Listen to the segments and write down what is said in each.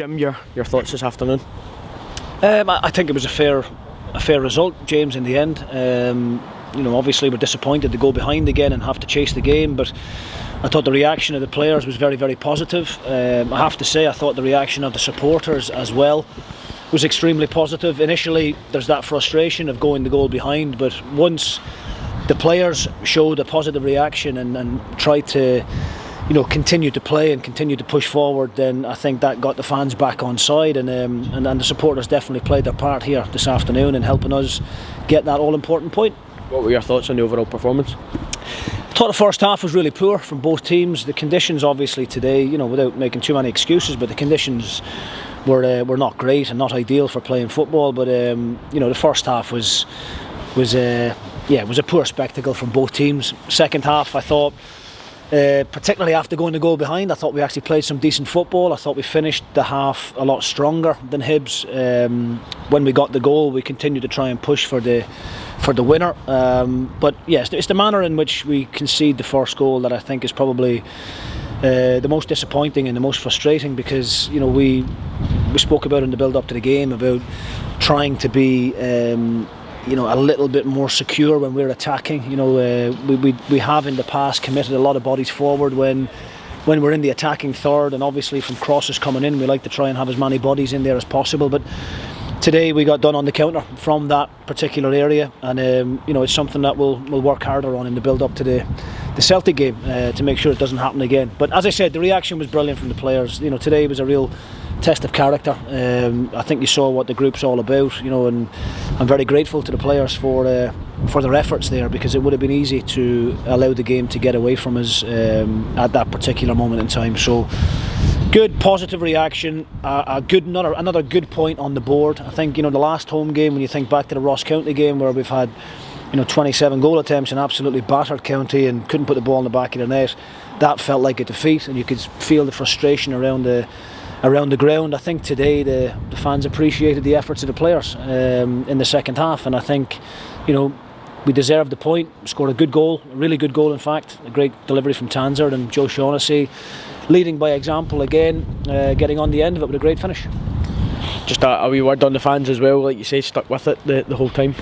Jim, your thoughts this afternoon? I think it was a fair result, James, in the end. Obviously we're disappointed to go behind again and have to chase the game, but I thought the reaction of the players was very, very positive. I have to say I thought the reaction of the supporters as well was extremely positive. Initially there's that frustration of going the goal behind, but once the players showed a positive reaction and tried to continue to play and continue to push forward, then I think that got the fans back on side, and the supporters definitely played their part here this afternoon in helping us get that all-important point. What were your thoughts on the overall performance? I thought the first half was really poor from both teams. The conditions obviously today, without making too many excuses, but the conditions were not great and not ideal for playing football. But the first half was a poor spectacle from both teams. Second half, I thought, particularly after going to goal behind, I thought we actually played some decent football. I thought we finished the half a lot stronger than Hibs. When we got the goal, we continued to try and push for the winner. But yes, it's the manner in which we concede the first goal that I think is probably the most disappointing and the most frustrating, because we spoke about in the build up to the game about trying to be a little bit more secure when we're attacking. We have in the past committed a lot of bodies forward when we're in the attacking third, and obviously from crosses coming in we like to try and have as many bodies in there as possible. But today we got done on the counter from that particular area, and it's something that we'll work harder on in the build up to the Celtic game to make sure it doesn't happen again. But as I said, the reaction was brilliant from the players. Today was a real test of character. I think you saw what the group's all about, and I'm very grateful to the players for their efforts there, because it would have been easy to allow the game to get away from us at that particular moment in time. So good positive reaction, another good point on the board. I think the last home game, when you think back to the Ross County game where we've had 27 goal attempts and absolutely battered County and couldn't put the ball in the back of the net, that felt like a defeat, and you could feel the frustration around the ground. I think today the fans appreciated the efforts of the players in the second half, and I think we deserved the point. Scored a good goal, a really good goal in fact, a great delivery from Tanser, and Joe Shaughnessy leading by example again, getting on the end of it with a great finish. Just a wee word on the fans as well, like you say, stuck with it the whole time.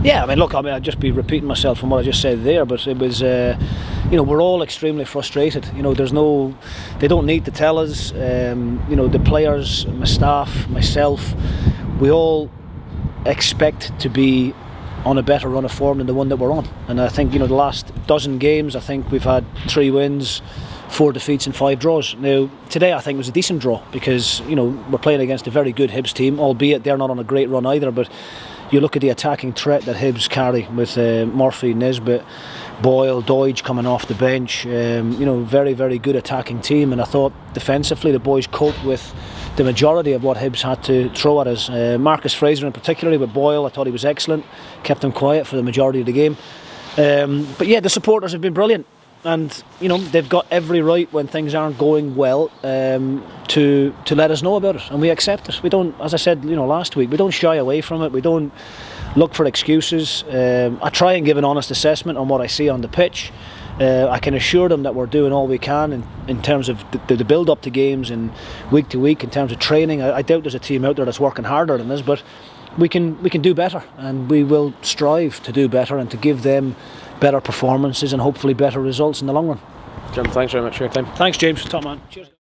Yeah, I'd just be repeating myself from what I just said there, but it was we're all extremely frustrated. They don't need to tell us. The players, my staff, myself, we all expect to be on a better run of form than the one that we're on. And I think the last dozen games, I think we've had 3 wins, 4 defeats and 5 draws. Now today I think was a decent draw, because we're playing against a very good Hibs team, albeit they're not on a great run either. But you look at the attacking threat that Hibs carry with Murphy, Nisbet, Boyle, Doidge coming off the bench. Very, very good attacking team, and I thought defensively the boys coped with the majority of what Hibs had to throw at us. Marcus Fraser in particular, with Boyle, I thought he was excellent, kept him quiet for the majority of the game. But yeah, the supporters have been brilliant, and they've got every right when things aren't going well to let us know about it, and we accept it. We don't, as I said last week, we don't shy away from it. We don't look for excuses. I try and give an honest assessment on what I see on the pitch. I can assure them that we're doing all we can in terms of the build up to games and week to week in terms of training. I doubt there's a team out there that's working harder than this, but we can do better, and we will strive to do better and to give them better performances and hopefully better results in the long run. Jim, thanks very much for your time. Thanks, James. Top man. Cheers.